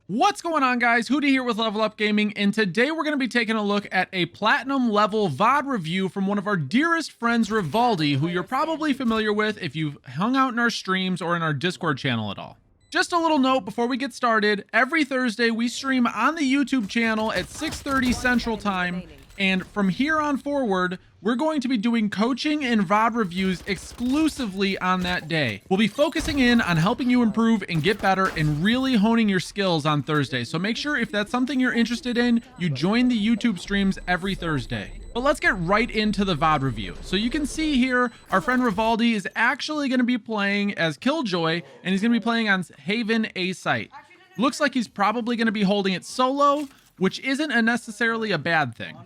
What's going on, guys? Hudi here with Level Up Gaming, and today we're going to be taking a look at a platinum level VOD review from one of our dearest friends, Rivaldi, who you're probably familiar with if you've hung out in our streams or in our Discord channel at all. Just a little note before we get started, every Thursday we stream on the YouTube channel at 6:30 Central Time, and from here on forward, we're going to be doing coaching and VOD reviews exclusively on that day. We'll be focusing in on helping you improve and get better and really honing your skills on Thursday. So make sure if that's something you're interested in, you join the YouTube streams every Thursday. But let's get right into the VOD review. So you can see here, our friend Rivaldi is actually going to be playing as Killjoy, and he's going to be playing on Haven A site. Looks like he's probably going to be holding it solo, which isn't necessarily a bad thing.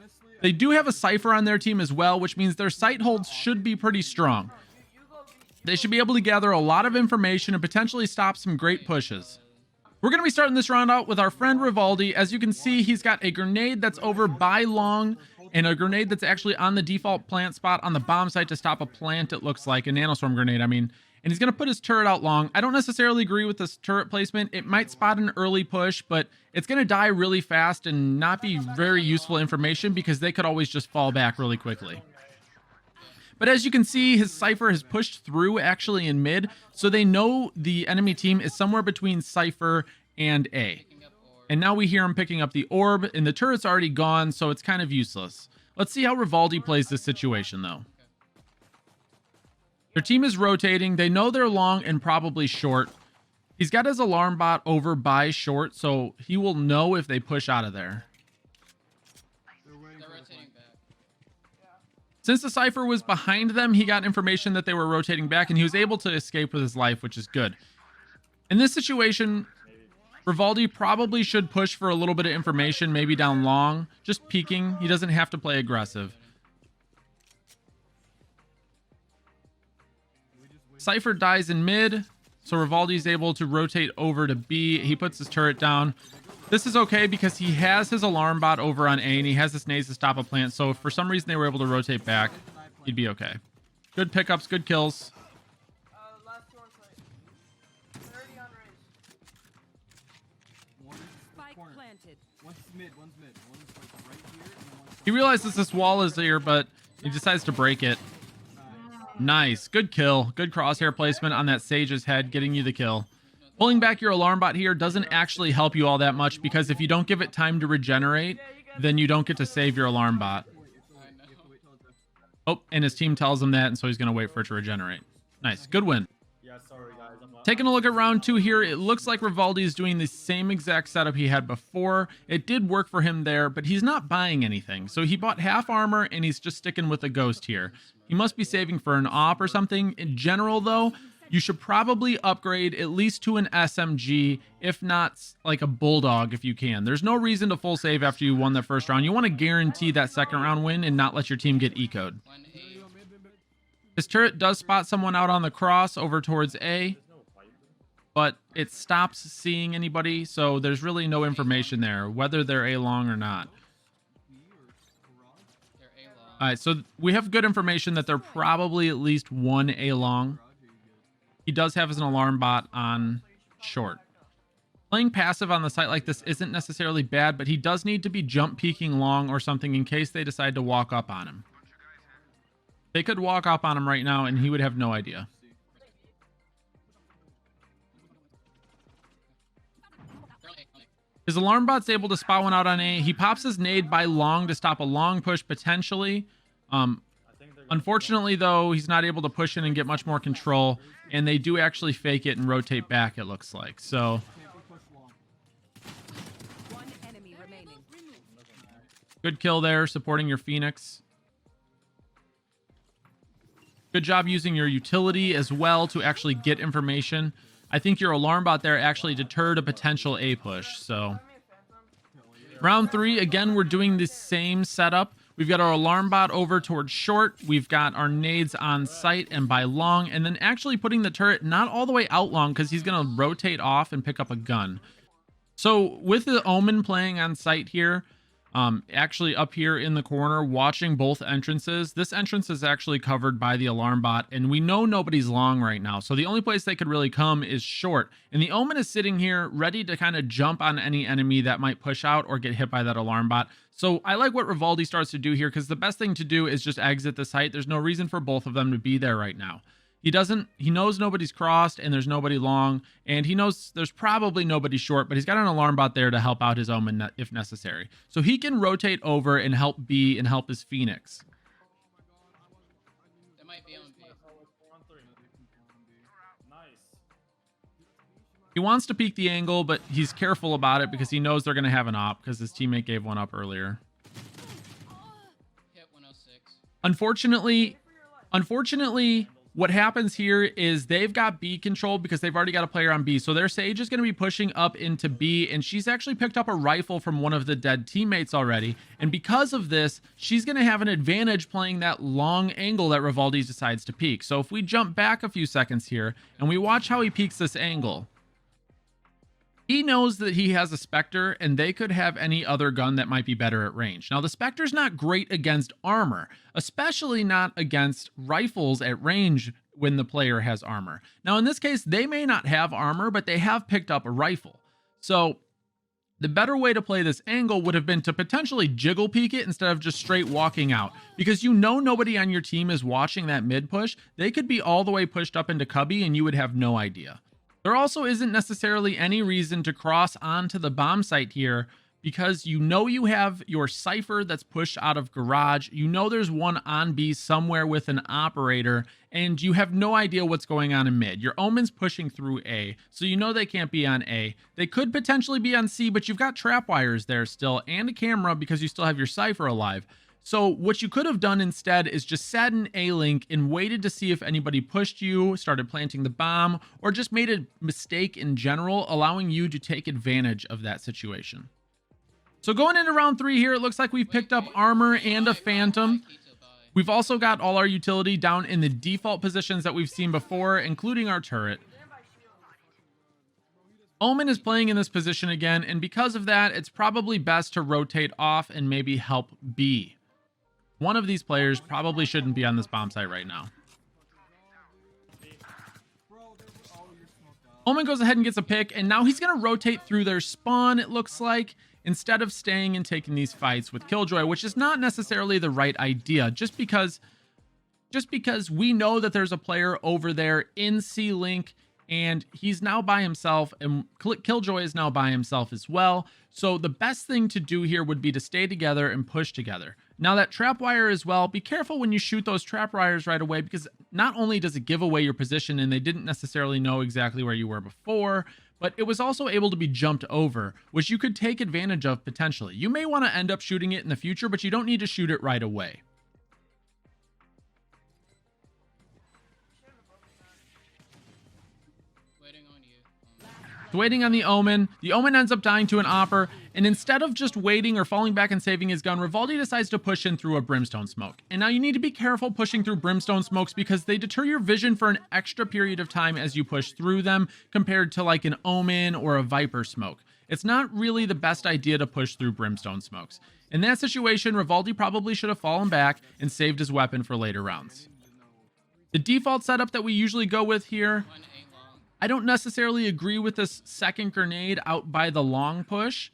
They do have a Cypher on their team as well, which means their site holds should be pretty strong. They should be able to gather a lot of information and potentially stop some great pushes. We're going to be starting this round out with our friend Rivaldi. As you can see, he's got a grenade that's over by long and a grenade that's actually on the default plant spot on the bomb site to stop a plant, it looks like. A nanostorm grenade, I mean. And he's going to put his turret out long. I don't necessarily agree with this turret placement. It might spot an early push, but it's going to die really fast and not be very useful information because they could always just fall back really quickly. But as you can see, his Cypher has pushed through actually in mid, so they know the enemy team is somewhere between Cypher and A. And now we hear him picking up the orb, and the turret's already gone, so it's kind of useless. Let's see how Rivaldi plays this situation, though. Their team is rotating. They know they're long and probably short. He's got his alarm bot over by short, so he will know if they push out of there. They're rotating back. Since the Cypher was behind them, he got information that they were rotating back, and he was able to escape with his life, which is good. In this situation, Rivaldi probably should push for a little bit of information, maybe down long, just peeking. He doesn't have to play aggressive. Cypher dies in mid, so Rivaldi's able to rotate over to B. He puts his turret down. This is okay because he has his alarm bot over on A, and he has this nades to stop a plant, so if for some reason they were able to rotate back, he'd be okay. Good pickups, good kills. He realizes this wall is here, but he decides to break it. Nice. Good kill. Good crosshair placement on that Sage's head, getting you the kill. Pulling back your alarm bot here doesn't actually help you all that much because if you don't give it time to regenerate, then you don't get to save your alarm bot. Oh, and his team tells him that, and so he's going to wait for it to regenerate. Nice. Good win. Taking a look at round 2 here, it looks like Rivaldi is doing the same exact setup he had before. It did work for him there, but he's not buying anything. So he bought half armor, and he's just sticking with the ghost here. He must be saving for an op or something. In general, though, you should probably upgrade at least to an SMG, if not like a Bulldog if you can. There's no reason to full save after you won the first round. You want to guarantee that second round win and not let your team get eco'd. His turret does spot someone out on the cross over towards A, but it stops seeing anybody, so there's really no information there, whether they're A long or not. All right, so we have good information that they're probably at least one A long. He does have an alarm bot on short. Playing passive on the site like this isn't necessarily bad, but he does need to be jump peeking long or something in case they decide to walk up on him. They could walk up on him right now and he would have no idea. His alarm bot's able to spot one out on A. He pops his nade by long to stop a long push potentially. Unfortunately, though, he's not able to push in and get much more control. And they do actually fake it and rotate back, it looks like. So good kill there, supporting your Phoenix. Good job using your utility as well to actually get information. I think your alarm bot there actually deterred a potential A push. So round 3, again, we're doing the same setup. We've got our alarm bot over towards short. We've got our nades on site and by long, and then actually putting the turret not all the way out long because he's going to rotate off and pick up a gun. So with the Omen playing on site here, Actually up here in the corner watching both entrances. This entrance is actually covered by the alarm bot, and we know nobody's long right now, so the only place they could really come is short, and the Omen is sitting here ready to kind of jump on any enemy that might push out or get hit by that alarm bot. So I like what Rivaldi starts to do here, because the best thing to do is just exit the site. There's no reason for both of them to be there right now. He knows nobody's crossed and there's nobody long, and he knows there's probably nobody short, but he's got an alarm bot there to help out his Omen if necessary. So he can rotate over and help B and help his Phoenix. That might be on B. He wants to peek the angle, but he's careful about it because he knows they're going to have an op because his teammate gave one up earlier. Hit 106. Unfortunately, what happens here is they've got B controlled because they've already got a player on B. So their Sage is going to be pushing up into B, and she's actually picked up a rifle from one of the dead teammates already. And because of this, she's going to have an advantage playing that long angle that Rivaldi decides to peek. So if we jump back a few seconds here and we watch how he peeks this angle, he knows that he has a Spectre, and they could have any other gun that might be better at range. Now, the Spectre's not great against armor, especially not against rifles at range when the player has armor. Now, in this case, they may not have armor, but they have picked up a rifle. So the better way to play this angle would have been to potentially jiggle peek it instead of just straight walking out, because you know nobody on your team is watching that mid push. They could be all the way pushed up into cubby and you would have no idea. There also isn't necessarily any reason to cross onto the bomb site here, because you know you have your Cypher that's pushed out of garage. You know there's one on B somewhere with an operator, and you have no idea what's going on in mid. Your Omen's pushing through A, so you know they can't be on A. They could potentially be on C, but you've got trap wires there still and a camera because you still have your Cypher alive. So what you could have done instead is just sat in A-Link and waited to see if anybody pushed you, started planting the bomb, or just made a mistake in general, allowing you to take advantage of that situation. So going into round 3 here, it looks like we've picked up armor and a Phantom. We've also got all our utility down in the default positions that we've seen before, including our turret. Omen is playing in this position again, and because of that, it's probably best to rotate off and maybe help B. One of these players probably shouldn't be on this bomb site right now. Omen goes ahead and gets a pick, and now he's going to rotate through their spawn, it looks like, instead of staying and taking these fights with Killjoy, which is not necessarily the right idea, just because we know that there's a player over there in C-Link, and he's now by himself, and Killjoy is now by himself as well. So the best thing to do here would be to stay together and push together. Now that trap wire as well, be careful when you shoot those trap wires right away, because not only does it give away your position and they didn't necessarily know exactly where you were before, but it was also able to be jumped over, which you could take advantage of potentially. You may want to end up shooting it in the future, but you don't need to shoot it right away. Waiting on the Omen. The Omen ends up dying to an Opper, and instead of just waiting or falling back and saving his gun, Rivaldi decides to push in through a Brimstone smoke. And now you need to be careful pushing through Brimstone smokes, because they deter your vision for an extra period of time as you push through them, compared to like an Omen or a Viper smoke. It's not really the best idea to push through Brimstone smokes. In that situation, Rivaldi probably should have fallen back and saved his weapon for later rounds. The default setup that we usually go with here, I don't necessarily agree with this second grenade out by the long push,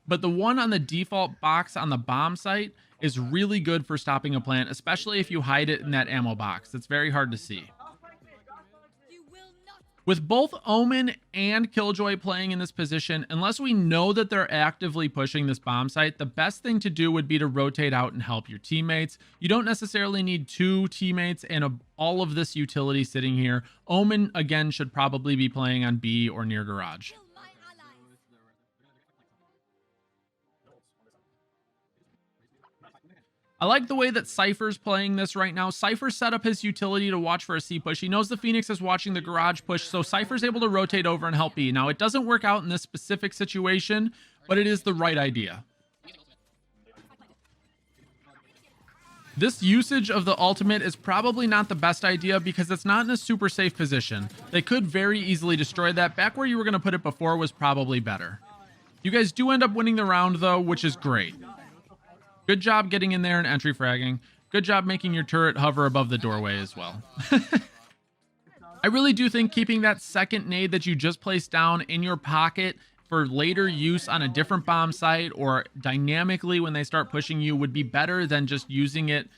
but the one on the default box on the bomb site is really good for stopping a plant, especially if you hide it in that ammo box. It's very hard to see. With both Omen and Killjoy playing in this position, unless we know that they're actively pushing this bomb site, the best thing to do would be to rotate out and help your teammates. You don't necessarily need 2 teammates and all of this utility sitting here. Omen, again, should probably be playing on B or near garage. I like the way that Cypher's playing this right now. Cypher set up his utility to watch for a C push. He knows the Phoenix is watching the garage push, so Cypher's able to rotate over and help B. Now, it doesn't work out in this specific situation, but it is the right idea. This usage of the ultimate is probably not the best idea because it's not in a super safe position. They could very easily destroy that. Back where you were going to put it before was probably better. You guys do end up winning the round, though, which is great. Good job getting in there and entry fragging. Good job making your turret hover above the doorway as well. I really do think keeping that second nade that you just placed down in your pocket for later use on a different bomb site or dynamically when they start pushing you would be better than just using it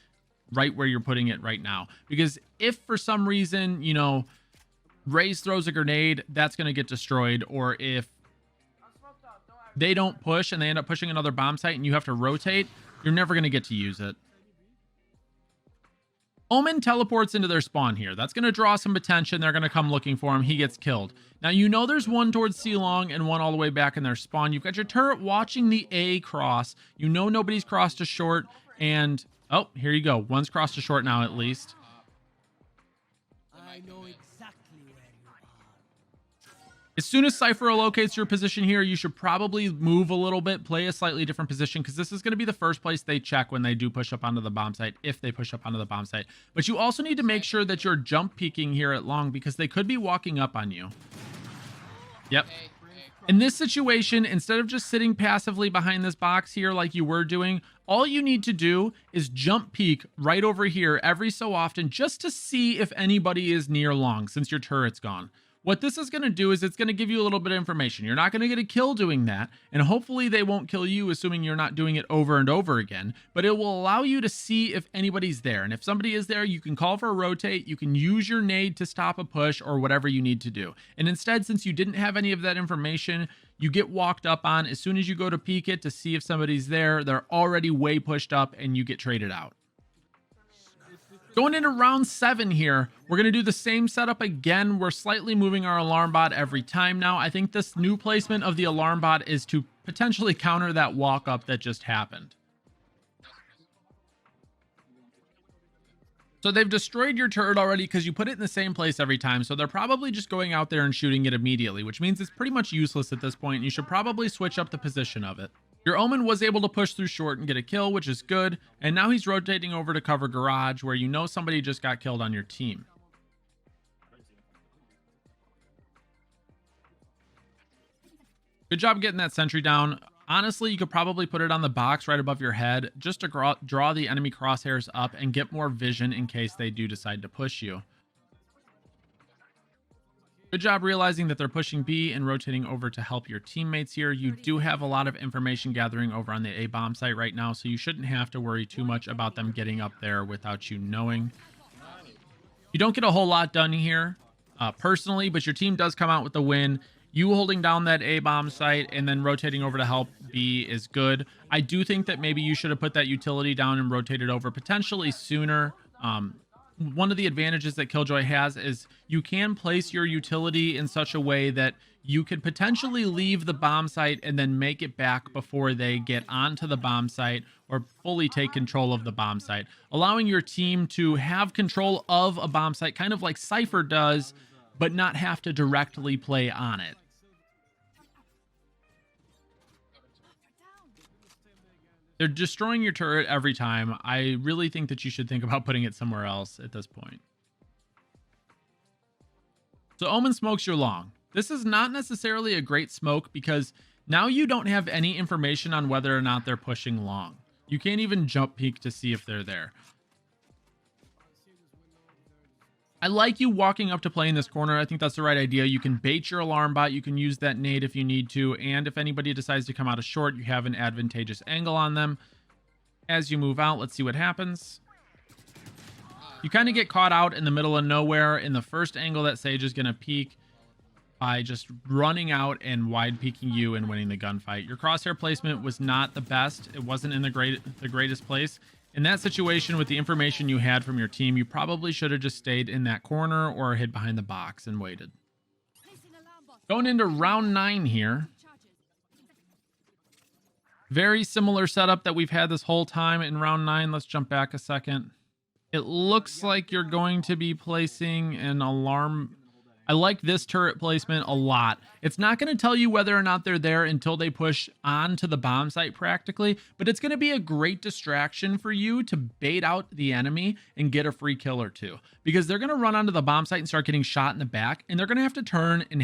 right where you're putting it right now. Because if for some reason, you know, Raze throws a grenade, that's going to get destroyed. Or if they don't push and they end up pushing another bomb site and you have to rotate, you're never going to get to use it. Omen teleports into their spawn here. That's going to draw some attention. They're going to come looking for him. He gets killed. Now, you know there's one towards C long and one all the way back in their spawn. You've got your turret watching the A cross. You know nobody's crossed to short. And, oh, here you go. One's crossed to short now at least. I know exactly where you are. As soon as Cypher locates your position here, you should probably move a little bit, play a slightly different position, because this is going to be the first place they check when they do push up onto the bomb site, if they push up onto the bomb site. But you also need to make sure that you're jump peeking here at long, because they could be walking up on you. Yep. In this situation, instead of just sitting passively behind this box here like you were doing, all you need to do is jump peek right over here every so often just to see if anybody is near long, since your turret's gone. What this is going to do is it's going to give you a little bit of information. You're not going to get a kill doing that, and hopefully they won't kill you, assuming you're not doing it over and over again, but it will allow you to see if anybody's there. And if somebody is there, you can call for a rotate, you can use your nade to stop a push or whatever you need to do. And instead, since you didn't have any of that information, you get walked up on. As soon as you go to peek it to see if somebody's there, they're already way pushed up and you get traded out. Going into round 7 here, we're going to do the same setup again. We're slightly moving our alarm bot every time now. I think this new placement of the alarm bot is to potentially counter that walk up that just happened. So they've destroyed your turret already because you put it in the same place every time. So they're probably just going out there and shooting it immediately, which means it's pretty much useless at this point. You should probably switch up the position of it. Your Omen was able to push through short and get a kill, which is good. And now he's rotating over to cover garage, where you know somebody just got killed on your team. Good job getting that sentry down. Honestly, you could probably put it on the box right above your head just to draw the enemy crosshairs up and get more vision in case they do decide to push you. Good job realizing that they're pushing B and rotating over to help your teammates here. You do have a lot of information gathering over on the A bomb site right now, so you shouldn't have to worry too much about them getting up there without you knowing. You don't get a whole lot done here personally, but your team does come out with the win. You holding down that A bomb site and then rotating over to help B is good. I do think that maybe you should have put that utility down and rotated over potentially sooner. One of the advantages that Killjoy has is you can place your utility in such a way that you could potentially leave the bomb site and then make it back before they get onto the bomb site or fully take control of the bomb site, allowing your team to have control of a bomb site, kind of like Cypher does, but not have to directly play on it. They're destroying your turret every time. I really think that you should think about putting it somewhere else at this point. So Omen smokes your long. This is not necessarily a great smoke because now you don't have any information on whether or not they're pushing long. You can't even jump peek to see if they're there. I like you walking up to play in this corner. I think that's the right idea. You can bait your alarm bot. You can use that nade if you need to. And if anybody decides to come out of short, you have an advantageous angle on them. As you move out, let's see what happens. You kind of get caught out in the middle of nowhere in the first angle that Sage is going to peek by just running out and wide peeking you and winning the gunfight. Your crosshair placement was not the best. It wasn't in the greatest place. In that situation, with the information you had from your team, you probably should have just stayed in that corner or hid behind the box and waited. Going into round 9 here. Very similar setup that we've had this whole time in round 9. Let's jump back a second. It looks like you're going to be placing an alarm. I like this turret placement a lot. It's not going to tell you whether or not they're there until they push onto the bomb site practically, but it's going to be a great distraction for you to bait out the enemy and get a free kill or two, because they're going to run onto the bomb site and start getting shot in the back, and they're going to have to turn and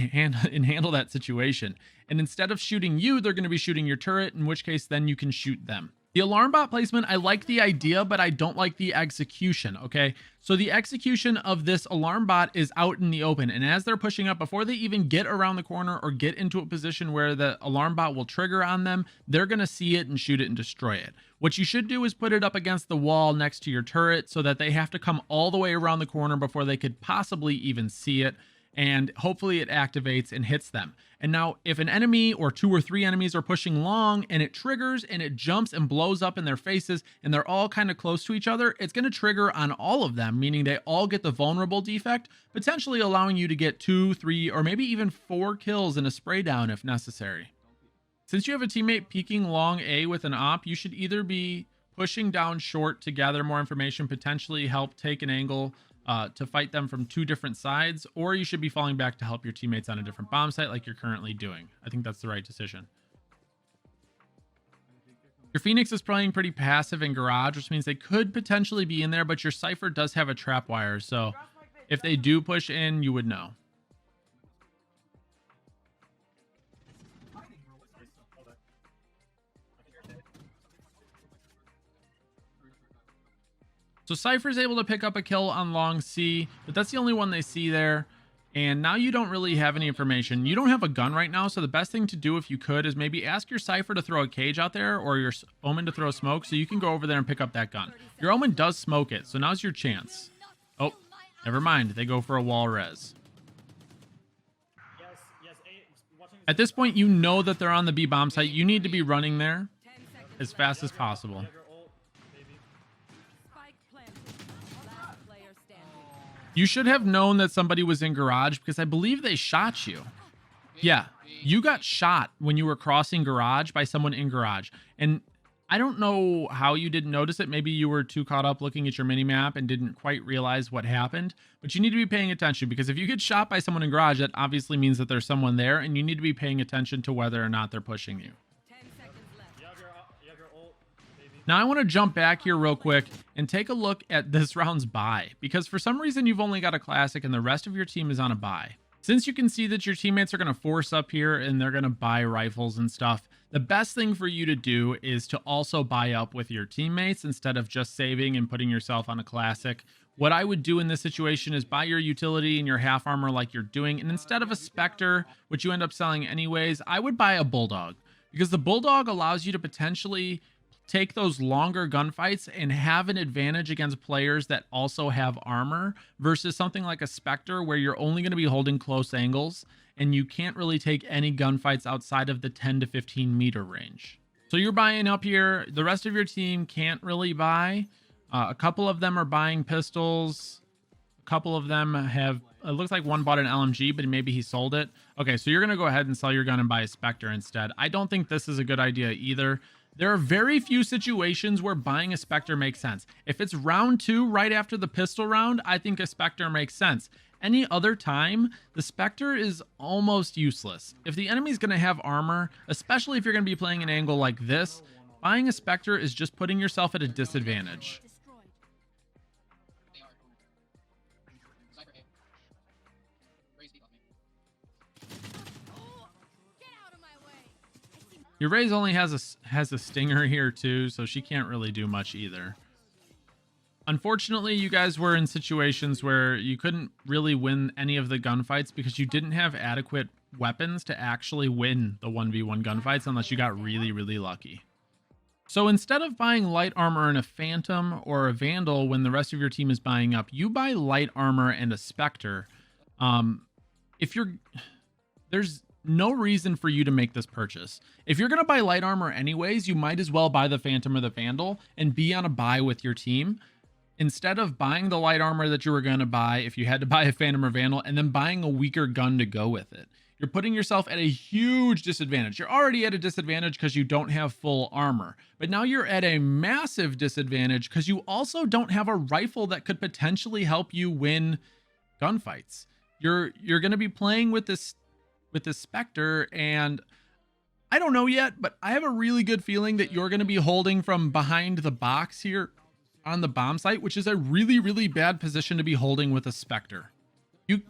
handle that situation. And instead of shooting you, they're going to be shooting your turret, in which case then you can shoot them. The The alarm bot placement, I like the idea, but I don't like the execution, okay? So the execution of this alarm bot is out in the open, and as they're pushing up, before they even get around the corner or get into a position where the alarm bot will trigger on them, they're gonna see it and shoot it and destroy it. What you should do is put it up against the wall next to your turret so that they have to come all the way around the corner before they could possibly even see it, and hopefully it activates and hits them. And now if an enemy or 2 or 3 enemies are pushing long and it triggers and it jumps and blows up in their faces and they're all kind of close to each other, it's going to trigger on all of them, meaning they all get the vulnerable defect, potentially allowing you to get 2, 3, or maybe even 4 kills in a spray down if necessary. Since you have a teammate peeking long A with an op, you should either be pushing down short to gather more information, potentially help take an angle to fight them from 2 different sides, or you should be falling back to help your teammates on a different bomb site like you're currently doing. I think that's the right decision. Your Phoenix is playing pretty passive in garage, which means they could potentially be in there, but your Cypher does have a trap wire, so if they do push in, you would know. So Cypher's able to pick up a kill on long C, but that's the only one they see there. And now you don't really have any information. You don't have a gun right now, so the best thing to do if you could is maybe ask your Cypher to throw a cage out there or your Omen to throw smoke so you can go over there and pick up that gun. Your Omen does smoke it, so now's your chance. Oh, never mind. They go for a wall res. At this point, you know that they're on the B bomb site. You need to be running there as fast as possible. You should have known that somebody was in garage because I believe they shot you. Yeah, you got shot when you were crossing garage by someone in garage. And I don't know how you didn't notice it. Maybe you were too caught up looking at your mini map and didn't quite realize what happened. But you need to be paying attention because if you get shot by someone in garage, that obviously means that there's someone there and you need to be paying attention to whether or not they're pushing you. Now I want to jump back here real quick and take a look at this round's buy, because for some reason you've only got a classic and the rest of your team is on a buy. Since you can see that your teammates are going to force up here and they're going to buy rifles and stuff, the best thing for you to do is to also buy up with your teammates instead of just saving and putting yourself on a classic. What I would do in this situation is buy your utility and your half armor like you're doing, and instead of a Spectre, which you end up selling anyways, I would buy a Bulldog, because the Bulldog allows you to potentially take those longer gunfights and have an advantage against players that also have armor versus something like a Spectre where you're only going to be holding close angles and you can't really take any gunfights outside of the 10 to 15 meter range. So you're buying up here. The rest of your team can't really buy. A couple of them are buying pistols. A couple of them have, it looks like one bought an LMG, but maybe he sold it. Okay, so you're going to go ahead and sell your gun and buy a Spectre instead. I don't think this is a good idea either. There are very few situations where buying a Spectre makes sense. If it's round 2 right after the pistol round, I think a Spectre makes sense. Any other time, the Spectre is almost useless. If the enemy's going to have armor, especially if you're going to be playing an angle like this, buying a Spectre is just putting yourself at a disadvantage. Your Raze only has a stinger here too, so she can't really do much either. Unfortunately, you guys were in situations where you couldn't really win any of the gunfights because you didn't have adequate weapons to actually win the 1v1 gunfights unless you got really, really lucky. So instead of buying light armor and a Phantom or a Vandal when the rest of your team is buying up, you buy light armor and a Spectre. There's no reason for you to make this purchase. If you're going to buy light armor anyways, you might as well buy the Phantom or the Vandal and be on a buy with your team instead of buying the light armor that you were going to buy if you had to buy a Phantom or Vandal and then buying a weaker gun to go with it. You're putting yourself at a huge disadvantage. You're already at a disadvantage because you don't have full armor, but now you're at a massive disadvantage because you also don't have a rifle that could potentially help you win gunfights. You're going to be playing with this Spectre, and I don't know yet, but I have a really good feeling that you're going to be holding from behind the box here on the bomb site, which is a really, really bad position to be holding with a Spectre.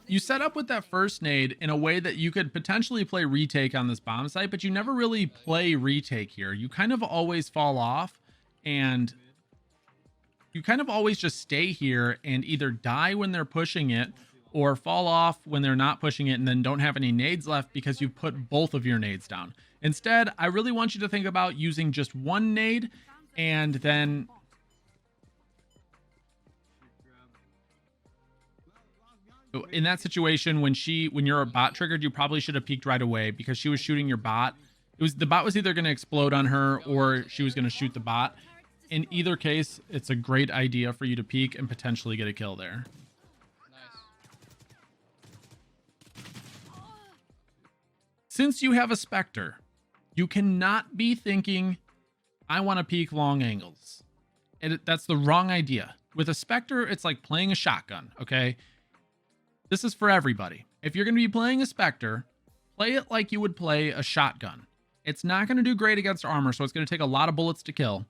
You set up with that first nade in a way that you could potentially play retake on this bomb site, but you never really play retake here. You kind of always fall off and you kind of always just stay here and either die when they're pushing it or fall off when they're not pushing it and then don't have any nades left because you've put both of your nades down. Instead, I really want you to think about using just one nade, and then in that situation, when you're a bot triggered, you probably should have peeked right away because she was shooting your bot. The bot was either going to explode on her or she was going to shoot the bot. In either case, it's a great idea for you to peek and potentially get a kill there. Nice. Since you have a Spectre, you cannot be thinking, I want to peek long angles. That's the wrong idea. With a Spectre, it's like playing a shotgun, okay? This is for everybody. If you're going to be playing a Spectre, play it like you would play a shotgun. It's not going to do great against armor, so it's going to take a lot of bullets to kill.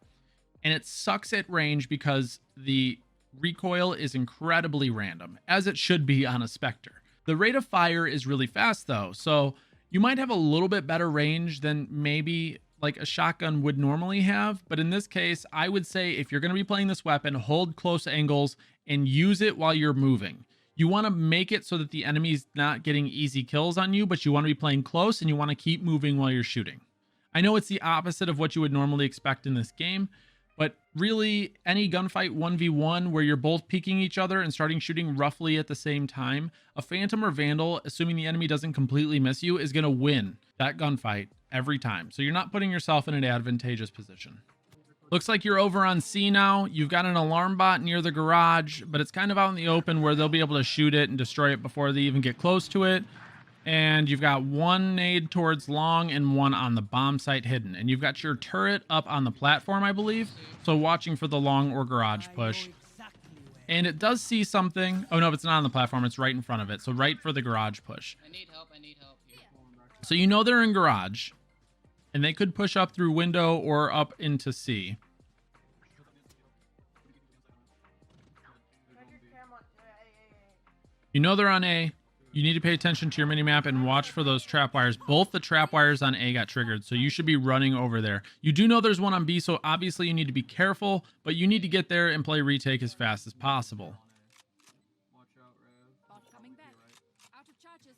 And it sucks at range because the recoil is incredibly random, as it should be on a Spectre. The rate of fire is really fast though, so you might have a little bit better range than maybe like a shotgun would normally have. But in this case, I would say if you're going to be playing this weapon, hold close angles and use it while you're moving. You want to make it so that the enemy's not getting easy kills on you, but you want to be playing close and you want to keep moving while you're shooting. I know it's the opposite of what you would normally expect in this game, but really any gunfight 1v1 where you're both peeking each other and starting shooting roughly at the same time, a Phantom or Vandal, assuming the enemy doesn't completely miss you, is going to win that gunfight every time. So you're not putting yourself in an advantageous position. Looks like you're over on C now. You've got an alarm bot near the garage, but it's kind of out in the open where they'll be able to shoot it and destroy it before they even get close to it. And you've got one nade towards long and one on the bomb site hidden. And you've got your turret up on the platform, I believe. So watching for the long or garage push. And it does see something. Oh, no, it's not on the platform. It's right in front of it. So right for the garage push. I need help. I need help. So you know they're in garage. And they could push up through window or up into C. You know they're on A. You need to pay attention to your minimap and watch for those trap wires. Both the trap wires on A got triggered, so you should be running over there. You do know there's one on B, so obviously you need to be careful, but you need to get there and play retake as fast as possible. Coming back. Out of charges.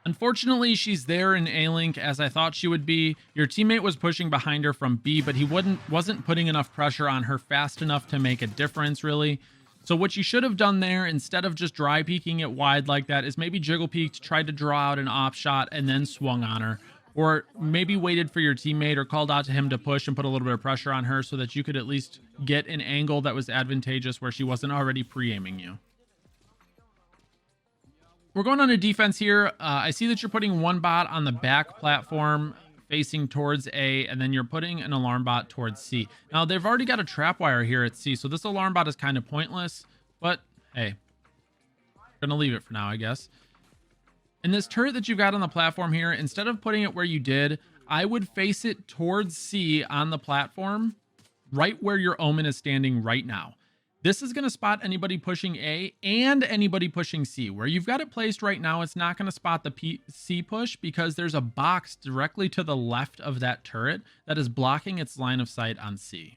Unfortunately, she's there in A-Link as I thought she would be. Your teammate was pushing behind her from B, but he wasn't putting enough pressure on her fast enough to make a difference, really. So what you should have done there, instead of just dry peeking it wide like that, is maybe jiggle peeked, tried to draw out an op shot, and then swung on her. Or maybe waited for your teammate or called out to him to push and put a little bit of pressure on her so that you could at least get an angle that was advantageous where she wasn't already pre-aiming you. We're going on a defense here. I see that you're putting one bot on the back platform facing towards A, and then you're putting an alarm bot towards C. Now, they've already got a trap wire here at C, so this alarm bot is kind of pointless, but hey, gonna leave it for now, I guess. And this turret that you've got on the platform here, instead of putting it where you did, I would face it towards C on the platform, right where your Omen is standing right now. This is going to spot anybody pushing A and anybody pushing C. Where you've got it placed right now, it's not going to spot the C push because there's a box directly to the left of that turret that is blocking its line of sight on C.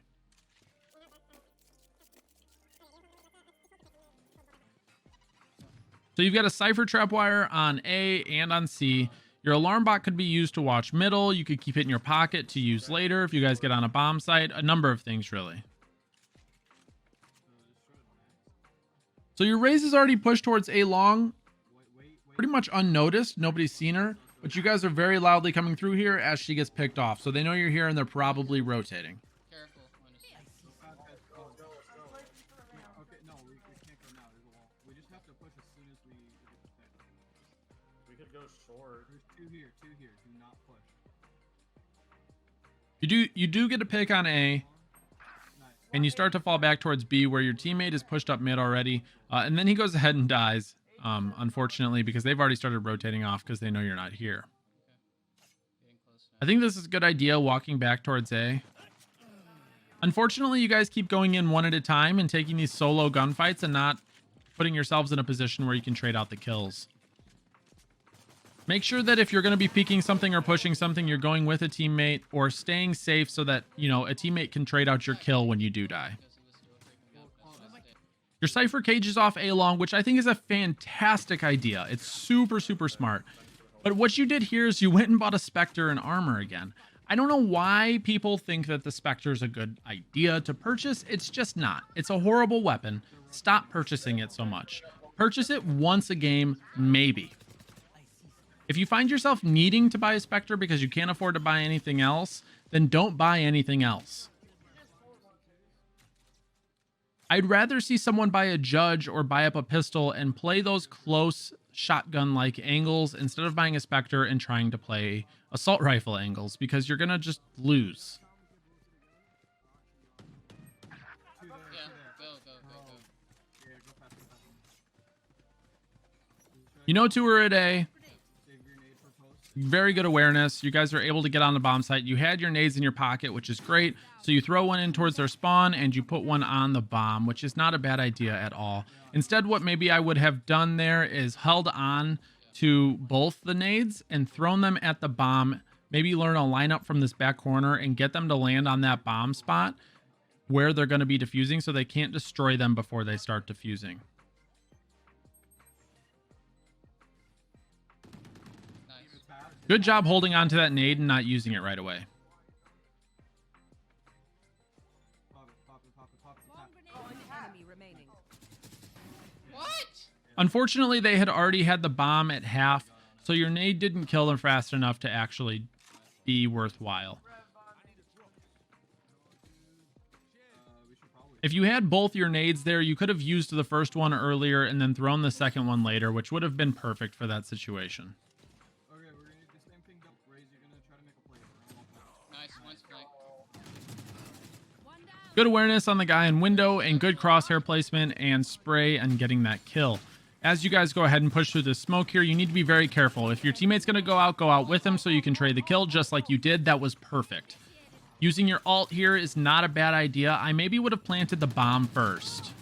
So you've got a Cypher trap wire on A and on C. Your alarm bot could be used to watch middle. You could keep it in your pocket to use later if you guys get on a bomb site. A number of things, really. So your Raze is already pushed towards A long, pretty much unnoticed. Nobody's seen her, but you guys are very loudly coming through here as she gets picked off. So they know you're here and they're probably rotating. Careful. Okay, no, we can't go now. There's a wall. We just have to push as soon as we get the pick. We could go short. There's two here. Do not push. You do get a pick on A. And you start to fall back towards B where your teammate is pushed up mid already. And then he goes ahead and dies, unfortunately, because they've already started rotating off because they know you're not here. I think this is a good idea, walking back towards A. Unfortunately, you guys keep going in one at a time and taking these solo gunfights and not putting yourselves in a position where you can trade out the kills. Make sure that if you're going to be peeking something or pushing something, you're going with a teammate or staying safe so that, you know, a teammate can trade out your kill when you do die. Your Cypher cages off A long, which I think is a fantastic idea. It's super, super smart. But what you did here is you went and bought a Spectre and armor again. I don't know why people think that the Spectre is a good idea to purchase. It's just not. It's a horrible weapon. Stop purchasing it so much. Purchase it once a game, maybe. If you find yourself needing to buy a Spectre because you can't afford to buy anything else, then don't buy anything else. I'd rather see someone buy a Judge or buy up a pistol and play those close shotgun-like angles instead of buying a Spectre and trying to play assault rifle angles, because you're gonna just lose. Yeah, go. Yeah, go fast, go fast. You know, 2 are a day. Save your nade for post. Very good awareness. You guys are able to get on the bomb site. You had your nades in your pocket, which is great. So you throw one in towards their spawn and you put one on the bomb, which is not a bad idea at all. Instead, what maybe I would have done there is held on to both the nades and thrown them at the bomb. Maybe learn a lineup from this back corner and get them to land on that bomb spot where they're going to be defusing so they can't destroy them before they start defusing. Nice. Good job holding on to that nade and not using it right away. Pop it. Bomb grenade. Enemy remaining. What? Unfortunately, they had already had the bomb at half, so your nade didn't kill them fast enough to actually be worthwhile. We should probably. If you had both your nades there, you could have used the first one earlier and then thrown the second one later, which would have been perfect for that situation. Okay, we're gonna do the same thing. Raise, you're gonna try to make a play. Nice, one's flank. One down. Good awareness on the guy in window and good crosshair placement and spray and getting that kill. As you guys go ahead and push through the smoke here, you need to be very careful. If your teammate's going to go out with him so you can trade the kill just like you did. That was perfect. Using your ult here is not a bad idea. I maybe would have planted the bomb first.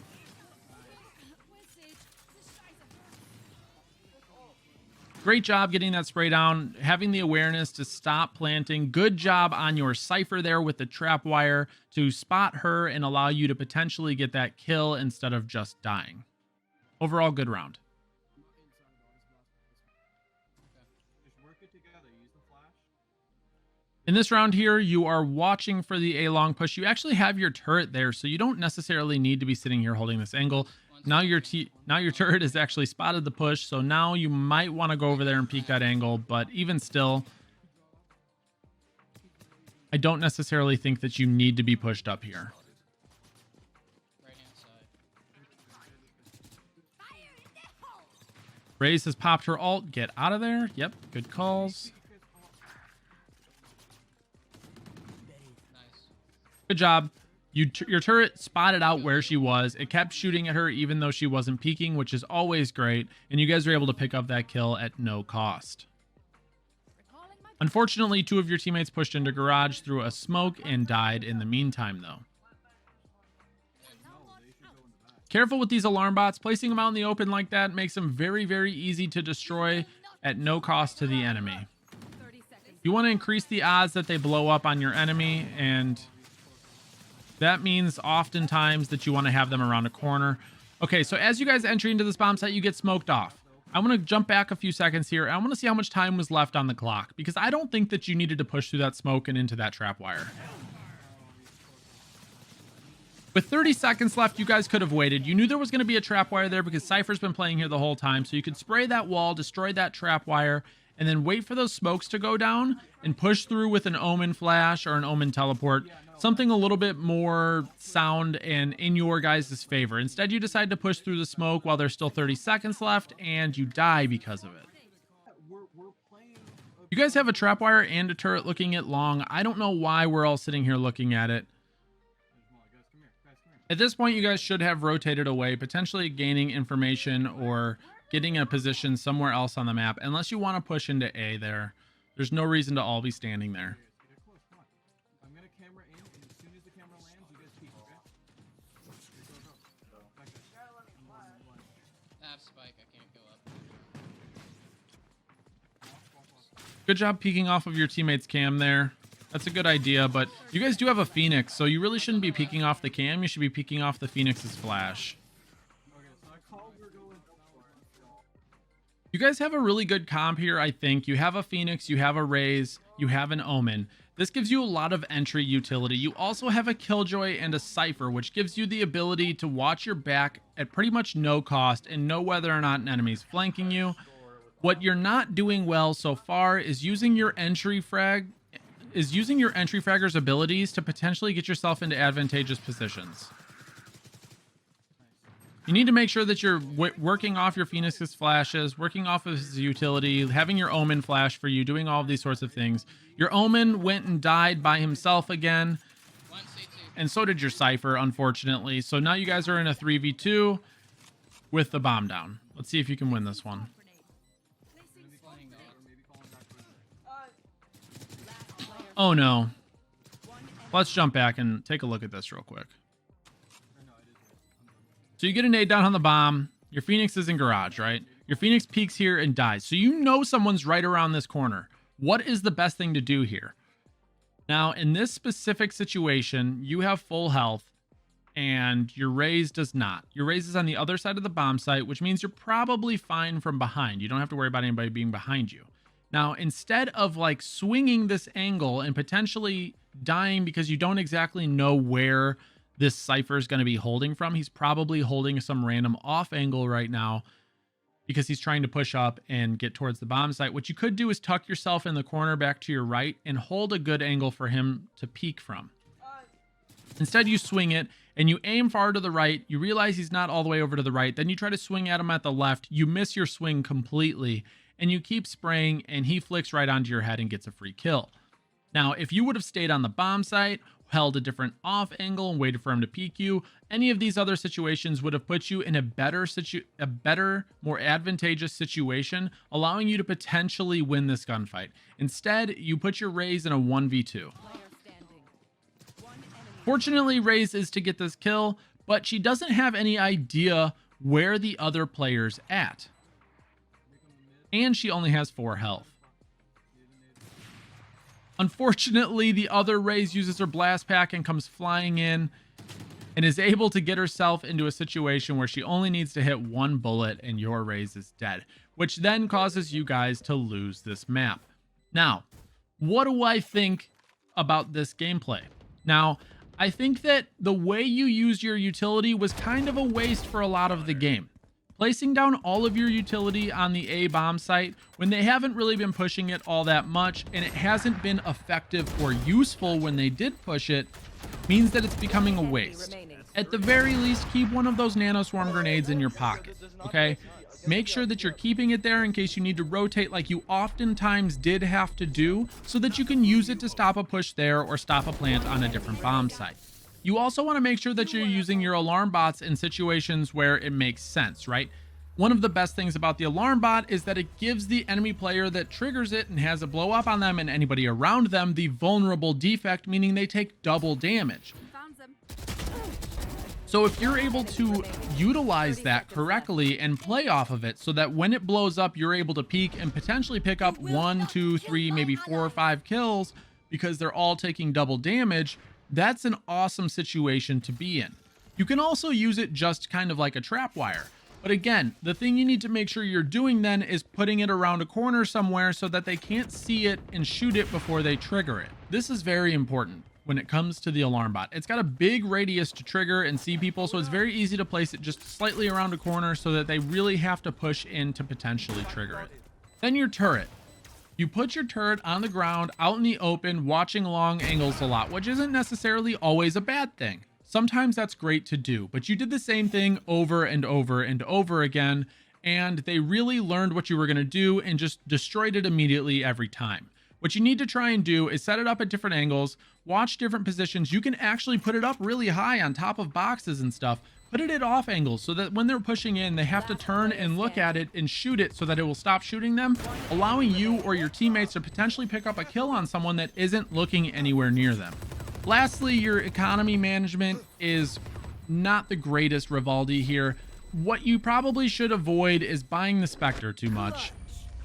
Great job getting that spray down, having the awareness to stop planting. Good job on your Cypher there with the trap wire to spot her and allow you to potentially get that kill instead of just dying. Overall, good round. Just work it together. Use the flash. In this round here, you are watching for the A-long push. You actually have your turret there, so you don't necessarily need to be sitting here holding this angle. Now your turret has actually spotted the push, so now you might want to go over there and peek that angle, but even still, I don't necessarily think that you need to be pushed up here. Right hand side. Raze has popped her ult. Get out of there. Yep, good calls. Nice. Good job. Your turret spotted out where she was. It kept shooting at her even though she wasn't peeking, which is always great. And you guys were able to pick up that kill at no cost. Recalling my Unfortunately, 2 of your teammates pushed into garage through a smoke and died in the meantime, though. Careful with these alarm bots. Placing them out in the open like that makes them very, very easy to destroy at no cost to the enemy. 30 seconds. You want to increase the odds that they blow up on your enemy, and that means oftentimes that you want to have them around a corner. Okay, so as you guys enter into this bomb site, you get smoked off. I want to jump back a few seconds here. I want to see how much time was left on the clock, because I don't think that you needed to push through that smoke and into that trap wire. With 30 seconds left, you guys could have waited. You knew there was going to be a trap wire there because Cypher's been playing here the whole time, so you could spray that wall, destroy that trap wire, and then wait for those smokes to go down and push through with an Omen flash or an Omen teleport. Something a little bit more sound and in your guys' favor. Instead, you decide to push through the smoke while there's still 30 seconds left, and you die because of it. We're playing. You guys have a trap wire and a turret looking at long. I don't know why we're all sitting here looking at it. Guys, come here. At this point, you guys should have rotated away, potentially gaining information or getting a position somewhere else on the map. Unless you want to push into A there, there's no reason to all be standing there. Get close. Come on. I'm gonna camera in, and as soon as the camera lands, you guys peek. Okay? Go. Back there. I have spike, I can't go up. Good job peeking off of your teammate's cam there. That's a good idea, but you guys do have a Phoenix, so you really shouldn't be peeking off the cam. You should be peeking off the Phoenix's flash. Okay, so I called we're going. You guys have a really good comp here, I think. You have a Phoenix, you have a Raze, you have an Omen. This gives you a lot of entry utility. You also have a Killjoy and a Cypher, which gives you the ability to watch your back at pretty much no cost and know whether or not an enemy's flanking you. What you're not doing well so far is using your entry fraggers' abilities to potentially get yourself into advantageous positions. You need to make sure that you're working off your Phoenix's flashes, working off of his utility, having your Omen flash for you, doing all of these sorts of things. Your Omen went and died by himself again, One C2. and so did your Cypher, unfortunately. So now you guys are in a 3v2 with the bomb down. Let's see if you can win this one. Flying dog. Maybe calling back to Oh no. Let's jump back and take a look at this real quick. So you get a nade down on the bomb. Your Phoenix is in garage, right? Your Phoenix peeks here and dies. So you know someone's right around this corner. What is the best thing to do here? Now, in this specific situation, you have full health and your Raze does not. Your Raze is on the other side of the bomb site, which means you're probably fine from behind. You don't have to worry about anybody being behind you. Now, instead of like swinging this angle and potentially dying because you don't exactly know where this Cypher is going to be holding from, he's probably holding some random off angle right now because he's trying to push up and get towards the bomb site. What you could do is tuck yourself in the corner back to your right and hold a good angle for him to peek from. Instead, you swing it and you aim far to the right. You realize he's not all the way over to the right. Then you try to swing at him at the left. You miss your swing completely and you keep spraying and he flicks right onto your head and gets a free kill. Now, if you would have stayed on the bomb site, held a different off angle and waited for him to peek you, any of these other situations would have put you in a better, more advantageous situation, allowing you to potentially win this gunfight. Instead, you put your Raze in a 1v2. Fortunately, Raze is to get this kill, but she doesn't have any idea where the other player's at. And she only has 4 health. Unfortunately, the other Raze uses her blast pack and comes flying in and is able to get herself into a situation where she only needs to hit 1 bullet and your Raze is dead, which then causes you guys to lose this map. Now, what do I think about this gameplay? Now, I think that the way you used your utility was kind of a waste for a lot of the game. Placing down all of your utility on the A bomb site when they haven't really been pushing it all that much and it hasn't been effective or useful when they did push it means that it's becoming a waste. At the very least, keep one of those nano swarm grenades in your pocket, okay? Make sure that you're keeping it there in case you need to rotate like you oftentimes did have to do so that you can use it to stop a push there or stop a plant on a different bomb site. You also want to make sure that you're using your alarm bots in situations where it makes sense, right? One of the best things about the alarm bot is that it gives the enemy player that triggers it and has a blow up on them and anybody around them the vulnerable defect, meaning they take double damage. Found them. So if you're able to utilize that correctly and play off of it so that when it blows up, you're able to peek and potentially pick up 1, 2, 3, maybe 4 or 5 kills because they're all taking double damage, that's an awesome situation to be in. You can also use it just kind of like a trapwire. But again, the thing you need to make sure you're doing then is putting it around a corner somewhere so that they can't see it and shoot it before they trigger it. This is very important when it comes to the alarm bot. It's got a big radius to trigger and see people, so it's very easy to place it just slightly around a corner so that they really have to push in to potentially trigger it. Then your turret. You put your turret on the ground, out in the open, watching long angles a lot, which isn't necessarily always a bad thing. Sometimes that's great to do, but you did the same thing over and over and over again, and they really learned what you were going to do and just destroyed it immediately every time. What you need to try and do is set it up at different angles, watch different positions. You can actually put it up really high on top of boxes and stuff. Put it at off angles so that when they're pushing in, they have to turn and look at it and shoot it so that it will stop shooting them, allowing you or your teammates to potentially pick up a kill on someone that isn't looking anywhere near them. Lastly, your economy management is not the greatest, Rivaldi, here. What you probably should avoid is buying the Spectre too much.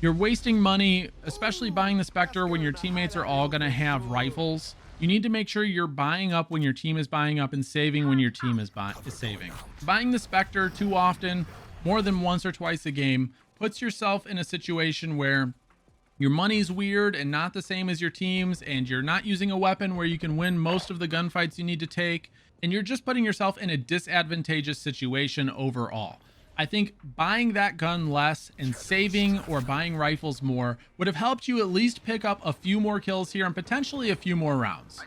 You're wasting money, especially buying the Spectre when your teammates are all going to have rifles. You need to make sure you're buying up when your team is buying up and saving when your team is saving. Buying the Spectre too often, more than once or twice a game, puts yourself in a situation where your money's weird and not the same as your team's, and you're not using a weapon where you can win most of the gunfights you need to take, and you're just putting yourself in a disadvantageous situation overall. I think buying that gun less and saving or buying rifles more would have helped you at least pick up a few more kills here and potentially a few more rounds.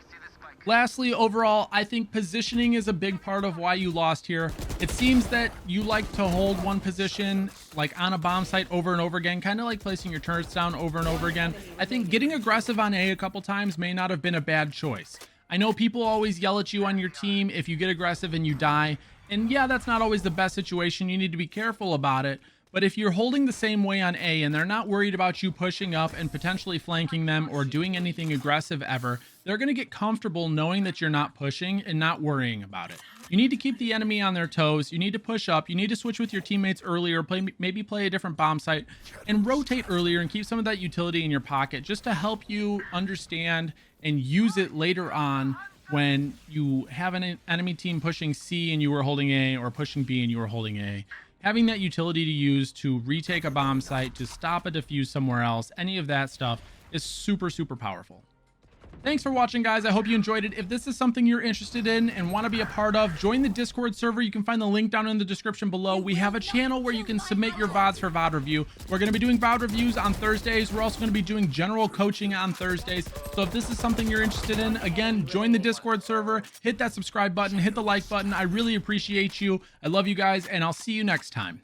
Lastly, overall, I think positioning is a big part of why you lost here. It seems that you like to hold one position like on a bomb site over and over again, kind of like placing your turrets down over and over again. I think getting aggressive on A a couple times may not have been a bad choice. I know people always yell at you on your team if you get aggressive and you die. And yeah, that's not always the best situation. You need to be careful about it. But if you're holding the same way on A and they're not worried about you pushing up and potentially flanking them or doing anything aggressive ever, they're going to get comfortable knowing that you're not pushing and not worrying about it. You need to keep the enemy on their toes. You need to push up. You need to switch with your teammates earlier, maybe play a different bomb site and rotate earlier and keep some of that utility in your pocket just to help you understand and use it later on when you have an enemy team pushing C and you were holding A, or pushing B and you were holding A. Having that utility to use to retake a bomb site, to stop a defuse somewhere else, any of that stuff is super, super powerful. Thanks for watching, guys. I hope you enjoyed it. If this is something you're interested in and want to be a part of, join the Discord server. You can find the link down in the description below. We have a channel where you can submit your VODs for VOD review. We're going to be doing VOD reviews on Thursdays. We're also going to be doing general coaching on Thursdays. So if this is something you're interested in, again, join the Discord server, hit that subscribe button, hit the like button. I really appreciate you. I love you guys, and I'll see you next time.